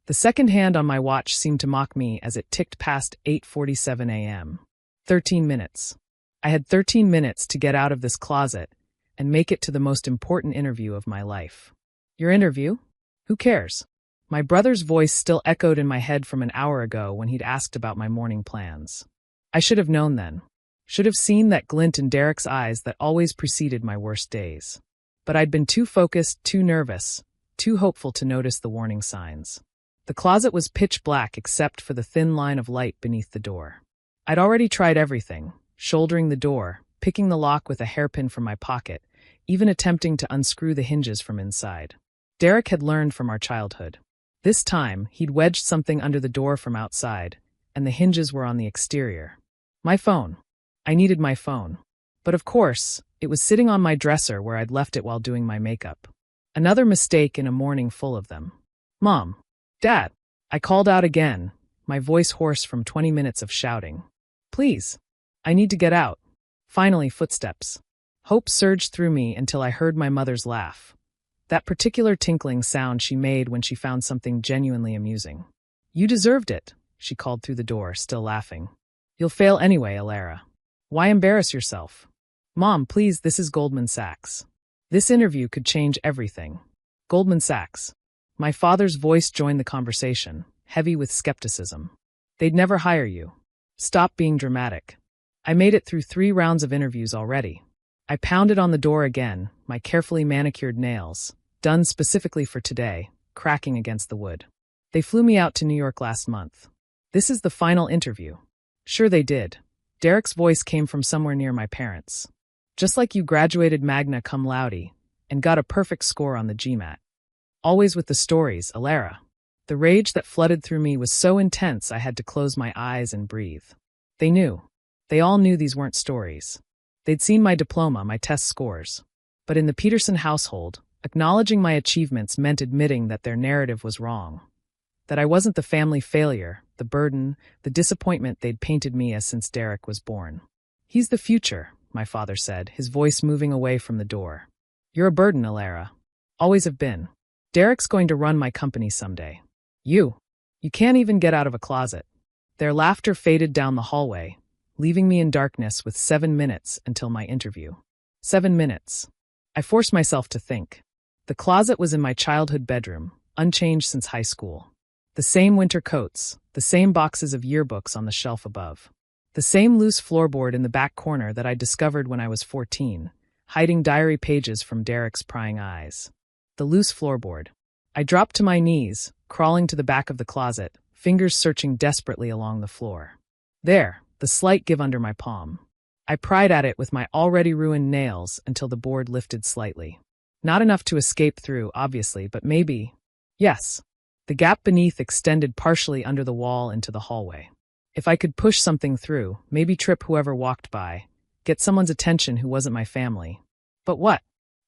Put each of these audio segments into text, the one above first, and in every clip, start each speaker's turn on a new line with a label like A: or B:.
A: The second hand on my watch seemed to mock me as it ticked past 8:47 a.m. 13 minutes. I had 13 minutes to get out of this closet and make it to the most important interview of my life. Your interview? Who cares? My brother's voice still echoed in my head from an hour ago when he'd asked about my morning plans. I should have known then. Should have seen that glint in Derek's eyes that always preceded my worst days. But I'd been too focused, too nervous, too hopeful to notice the warning signs. The closet was pitch black except for the thin line of light beneath the door. I'd already tried everything, shouldering the door, picking the lock with a hairpin from my pocket, even attempting to unscrew the hinges from inside. Derek had learned from our childhood. This time, he'd wedged something under the door from outside, and the hinges were on the exterior. My phone. I needed my phone. But of course, it was sitting on my dresser where I'd left it while doing my makeup. Another mistake in a morning full of them. Mom. Dad. I called out again, my voice hoarse from 20 minutes of shouting. Please. I need to get out. Finally, footsteps. Hope surged through me until I heard my mother's laugh. That particular tinkling sound she made when she found something genuinely amusing. You deserved it, she called through the door, still laughing. You'll fail anyway, Alara. Why embarrass yourself? Mom, please, this is Goldman Sachs. This interview could change everything. Goldman Sachs. My father's voice joined the conversation, heavy with skepticism. They'd never hire you. Stop being dramatic. I made it through 3 rounds of interviews already. I pounded on the door again, my carefully manicured nails, done specifically for today, cracking against the wood. They flew me out to New York last month. This is the final interview. Sure they did. Derek's voice came from somewhere near my parents. Just like you graduated magna cum laude and got a perfect score on the GMAT. Always with the stories, Alara. The rage that flooded through me was so intense I had to close my eyes and breathe. They knew. They all knew these weren't stories. They'd seen my diploma, my test scores. But in the Peterson household, acknowledging my achievements meant admitting that their narrative was wrong. That I wasn't the family failure, the burden, the disappointment they'd painted me as since Derek was born. He's the future, my father said, his voice moving away from the door. You're a burden, Alara. Always have been. Derek's going to run my company someday. You can't even get out of a closet. Their laughter faded down the hallway, leaving me in darkness with 7 minutes until my interview. 7 minutes. I forced myself to think. The closet was in my childhood bedroom, unchanged since high school. The same winter coats, the same boxes of yearbooks on the shelf above. The same loose floorboard in the back corner that I discovered when I was 14, hiding diary pages from Derek's prying eyes. The loose floorboard. I dropped to my knees, crawling to the back of the closet, fingers searching desperately along the floor. There, the slight give under my palm. I pried at it with my already ruined nails until the board lifted slightly. Not enough to escape through, obviously, but maybe. Yes. The gap beneath extended partially under the wall into the hallway. If I could push something through, maybe trip whoever walked by, get someone's attention who wasn't my family. But what?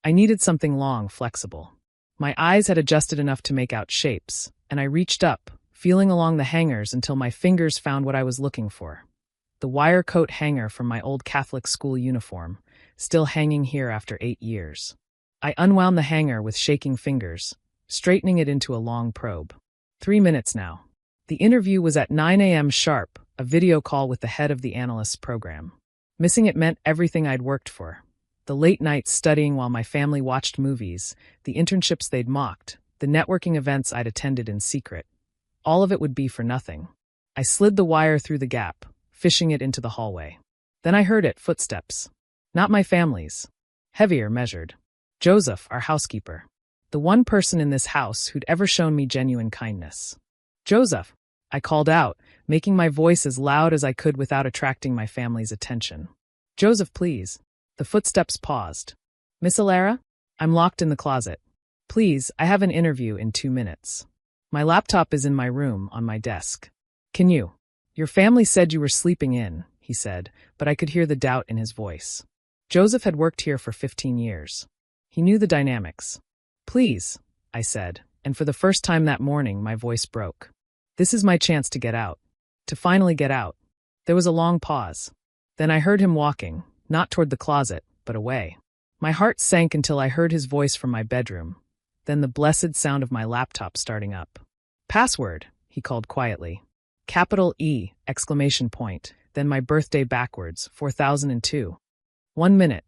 A: I needed something long, flexible. My eyes had adjusted enough to make out shapes, and I reached up, feeling along the hangers until my fingers found what I was looking for. The wire coat hanger from my old Catholic school uniform, still hanging here after 8 years. I unwound the hanger with shaking fingers, straightening it into a long probe. 3 minutes now. The interview was at 9 a.m. sharp, a video call with the head of the analyst's program. Missing it meant everything I'd worked for. The late nights studying while my family watched movies, the internships they'd mocked, the networking events I'd attended in secret. All of it would be for nothing. I slid the wire through the gap, fishing it into the hallway. Then I heard it, footsteps. Not my family's. Heavier, measured. Joseph, our housekeeper. The one person in this house who'd ever shown me genuine kindness. Joseph, I called out, making my voice as loud as I could without attracting my family's attention. Joseph, please. The footsteps paused. Miss Alara? I'm locked in the closet. Please, I have an interview in 2 minutes. My laptop is in my room, on my desk. Can you? Your family said you were sleeping in, he said, but I could hear the doubt in his voice. Joseph had worked here for 15 years. He knew the dynamics. Please, I said, and for the first time that morning my voice broke. This is my chance to get out. To finally get out. There was a long pause. Then I heard him walking, not toward the closet, but away. My heart sank until I heard his voice from my bedroom, then the blessed sound of my laptop starting up. Password, he called quietly. Capital E, exclamation point, then my birthday backwards, 4002. 1 minute.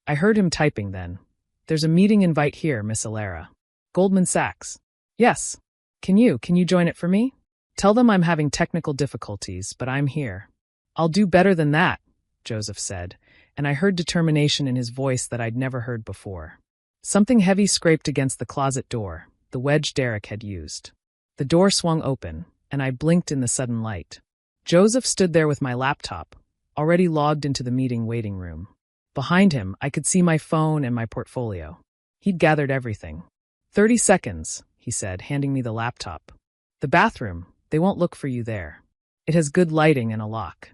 A: I heard him typing then. There's a meeting invite here, Miss Alara. Goldman Sachs. Yes. Can you join it for me? Tell them I'm having technical difficulties, but I'm here. I'll do better than that, Joseph said, and I heard determination in his voice that I'd never heard before. Something heavy scraped against the closet door, the wedge Derek had used. The door swung open, and I blinked in the sudden light. Joseph stood there with my laptop, already logged into the meeting waiting room. Behind him, I could see my phone and my portfolio. He'd gathered everything. 30 seconds, he said, handing me the laptop. The bathroom, they won't look for you there. It has good lighting and a lock.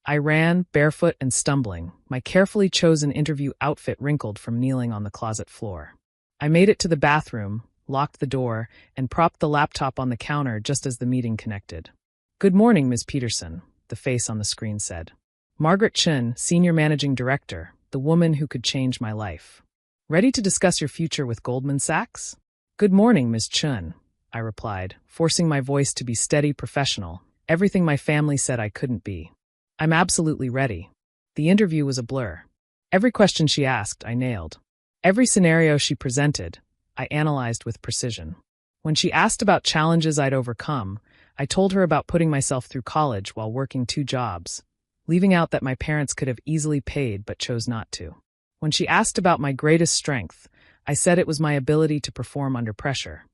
A: I ran, barefoot and stumbling, my carefully chosen interview outfit wrinkled from kneeling on the closet floor. I made it to the bathroom, locked the door, and propped the laptop on the counter just as the meeting connected. Good morning, Ms. Peterson, the face on the screen said. Margaret Chen, Senior Managing Director, the woman who could change my life. Ready to discuss your future with Goldman Sachs? Good morning, Ms. Chen, I replied, forcing my voice to be steady, professional, everything my family said I couldn't be. I'm absolutely ready. The interview was a blur. Every question she asked, I nailed. Every scenario she presented, I analyzed with precision. When she asked about challenges I'd overcome, I told her about putting myself through college while working 2 jobs, leaving out that my parents could have easily paid but chose not to. When she asked about my greatest strength, I said it was my ability to perform under pressure.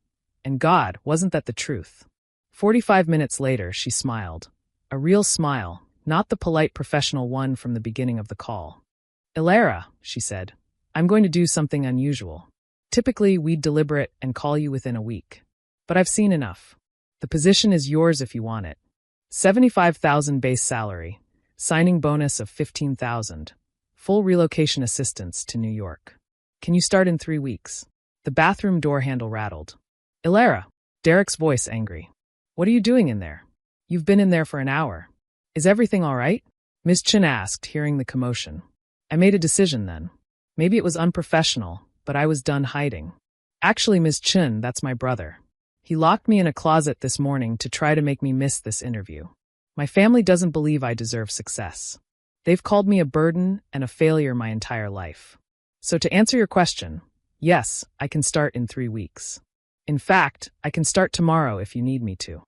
A: And God, wasn't that the truth? 45 minutes later, she smiled. A real smile, not the polite professional one from the beginning of the call. Alara, she said, I'm going to do something unusual. Typically, we'd deliberate and call you within a week. But I've seen enough. The position is yours if you want it. $75,000 base salary, signing bonus of $15,000, full relocation assistance to New York. Can you start in 3 weeks? The bathroom door handle rattled. Alara, Derek's voice angry. What are you doing in there? You've been in there for an hour. Is everything all right? Ms. Chen asked, hearing the commotion. I made a decision then. Maybe it was unprofessional, but I was done hiding. Actually, Ms. Chen, that's my brother. He locked me in a closet this morning to try to make me miss this interview. My family doesn't believe I deserve success. They've called me a burden and a failure my entire life. So to answer your question, yes, I can start in 3 weeks. In fact, I can start tomorrow if you need me to.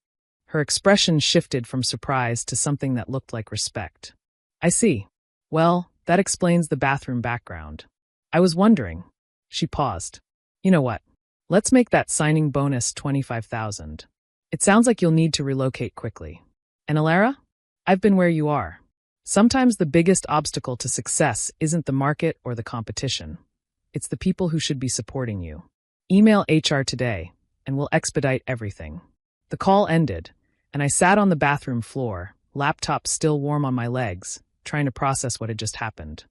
A: Her expression shifted from surprise to something that looked like respect. I see. Well, that explains the bathroom background. I was wondering. She paused. You know what? Let's make that signing bonus $25,000. It sounds like you'll need to relocate quickly. And Alara? I've been where you are. Sometimes the biggest obstacle to success isn't the market or the competition. It's the people who should be supporting you. Email HR today, and we'll expedite everything. The call ended, and I sat on the bathroom floor, laptop still warm on my legs, trying to process what had just happened.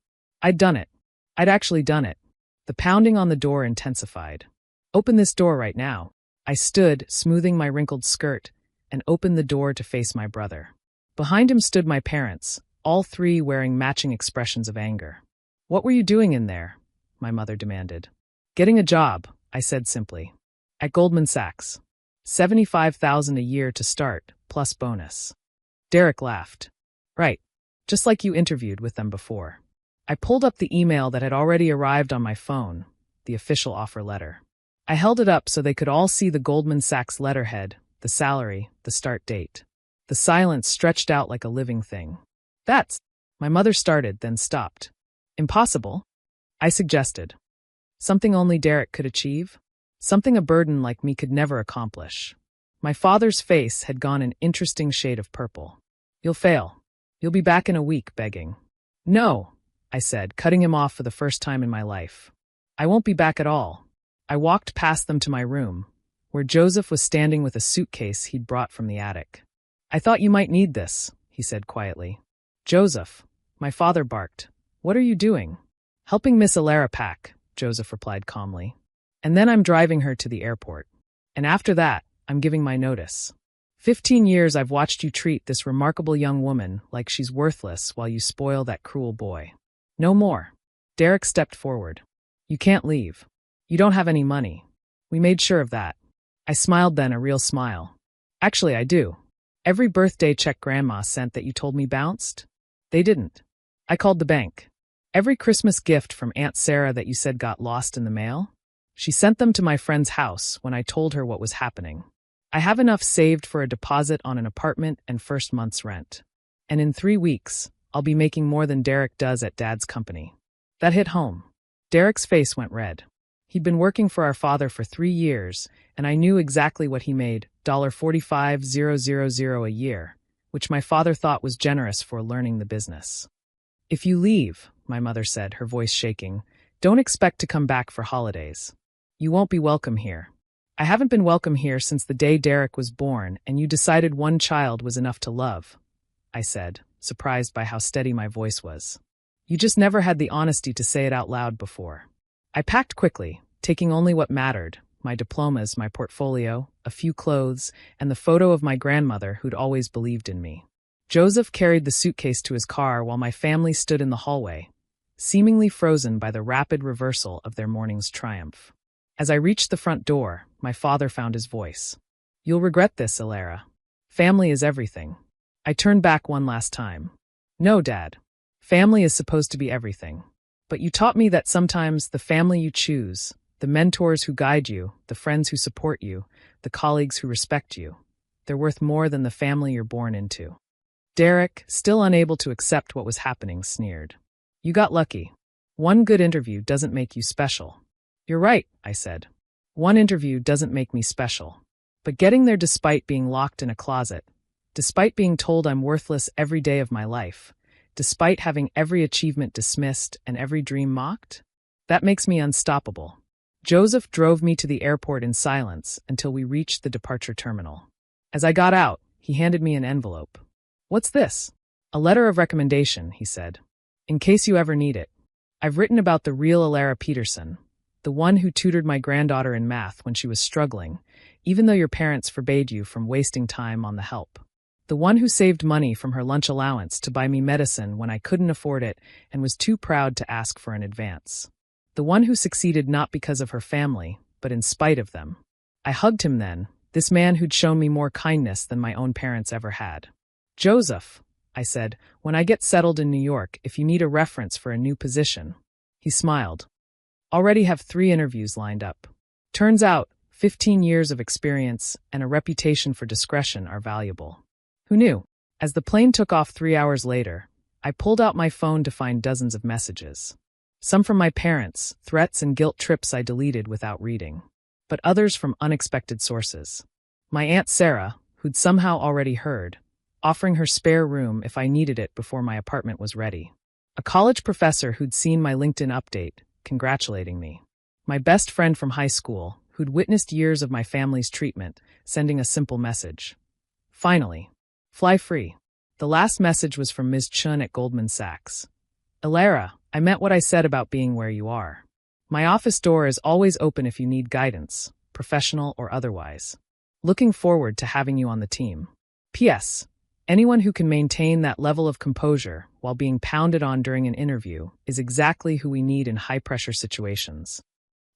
A: I'd done it. I'd actually done it. The pounding on the door intensified. Open this door right now. I stood, smoothing my wrinkled skirt, and opened the door to face my brother. Behind him stood my parents, all 3 wearing matching expressions of anger. What were you doing in there? My mother demanded. Getting a job, I said simply. At Goldman Sachs. $75,000 a year to start, plus bonus. Derek laughed. Right. Just like you interviewed with them before. I pulled up the email that had already arrived on my phone, the official offer letter. I held it up so they could all see the Goldman Sachs letterhead, the salary, the start date. The silence stretched out like a living thing. That's... My mother started, then stopped. Impossible? I suggested. Something only Derek could achieve? Something a burden like me could never accomplish. My father's face had gone an interesting shade of purple. You'll fail. You'll be back in a week, begging. No, I said, cutting him off for the first time in my life. I won't be back at all. I walked past them to my room, where Joseph was standing with a suitcase he'd brought from the attic. I thought you might need this, he said quietly. Joseph, my father barked. What are you doing? Helping Miss Alara pack, Joseph replied calmly. And then I'm driving her to the airport. And after that, I'm giving my notice. 15 years I've watched you treat this remarkable young woman like she's worthless while you spoil that cruel boy. No more. Derek stepped forward. You can't leave. You don't have any money. We made sure of that. I smiled then, a real smile. Actually, I do. Every birthday check Grandma sent that you told me bounced? They didn't. I called the bank. Every Christmas gift from Aunt Sarah that you said got lost in the mail? She sent them to my friend's house when I told her what was happening. I have enough saved for a deposit on an apartment and first month's rent. And in 3 weeks, I'll be making more than Derek does at Dad's company. That hit home. Derek's face went red. He'd been working for our father for 3 years, and I knew exactly what he made, $45,000 a year, which my father thought was generous for learning the business. If you leave, my mother said, her voice shaking, don't expect to come back for holidays. You won't be welcome here. I haven't been welcome here since the day Derek was born, and you decided one child was enough to love, I said, surprised by how steady my voice was. You just never had the honesty to say it out loud before. I packed quickly, taking only what mattered, my diplomas, my portfolio, a few clothes, and the photo of my grandmother who'd always believed in me. Joseph carried the suitcase to his car while my family stood in the hallway, seemingly frozen by the rapid reversal of their morning's triumph. As I reached the front door, my father found his voice. You'll regret this, Alara. Family is everything. I turned back one last time. No, Dad. Family is supposed to be everything. But you taught me that sometimes the family you choose, the mentors who guide you, the friends who support you, the colleagues who respect you, they're worth more than the family you're born into. Derek, still unable to accept what was happening, sneered. You got lucky. One good interview doesn't make you special. You're right, I said. One interview doesn't make me special. But getting there despite being locked in a closet, despite being told I'm worthless every day of my life, despite having every achievement dismissed and every dream mocked, that makes me unstoppable. Joseph drove me to the airport in silence until we reached the departure terminal. As I got out, he handed me an envelope. What's this? A letter of recommendation, he said. In case you ever need it. I've written about the real Alara Peterson, the one who tutored my granddaughter in math when she was struggling, even though your parents forbade you from wasting time on the help. The one who saved money from her lunch allowance to buy me medicine when I couldn't afford it and was too proud to ask for an advance. The one who succeeded not because of her family, but in spite of them. I hugged him then, this man who'd shown me more kindness than my own parents ever had. Joseph, I said, when I get settled in New York, if you need a reference for a new position. He smiled. Already have 3 interviews lined up. Turns out, 15 years of experience and a reputation for discretion are valuable. Who knew? As the plane took off 3 hours later, I pulled out my phone to find dozens of messages. Some from my parents, threats and guilt trips I deleted without reading. But others from unexpected sources. My Aunt Sarah, who'd somehow already heard, offering her spare room if I needed it before my apartment was ready. A college professor who'd seen my LinkedIn update, congratulating me. My best friend from high school, who'd witnessed years of my family's treatment, sending a simple message. Finally. Fly free. The last message was from Ms. Chun at Goldman Sachs. Alara, I meant what I said about being where you are. My office door is always open if you need guidance, professional or otherwise. Looking forward to having you on the team. P.S. Anyone who can maintain that level of composure while being pounded on during an interview is exactly who we need in high-pressure situations.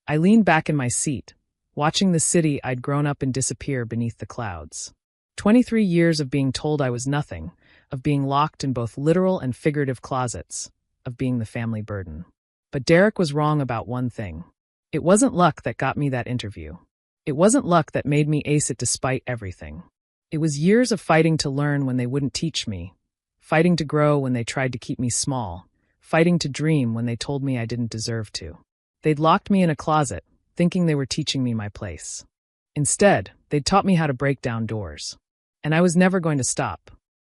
A: I leaned back in my seat, watching the city I'd grown up in disappear beneath the clouds. 23 years of being told I was nothing, of being locked in both literal and figurative closets, of being the family burden. But Derek was wrong about one thing. It wasn't luck that got me that interview. It wasn't luck that made me ace it despite everything. It was years of fighting to learn when they wouldn't teach me, fighting to grow when they tried to keep me small, fighting to dream when they told me I didn't deserve to. They'd locked me in a closet, thinking they were teaching me my place. Instead, they'd taught me how to break down doors. And I was never going to stop.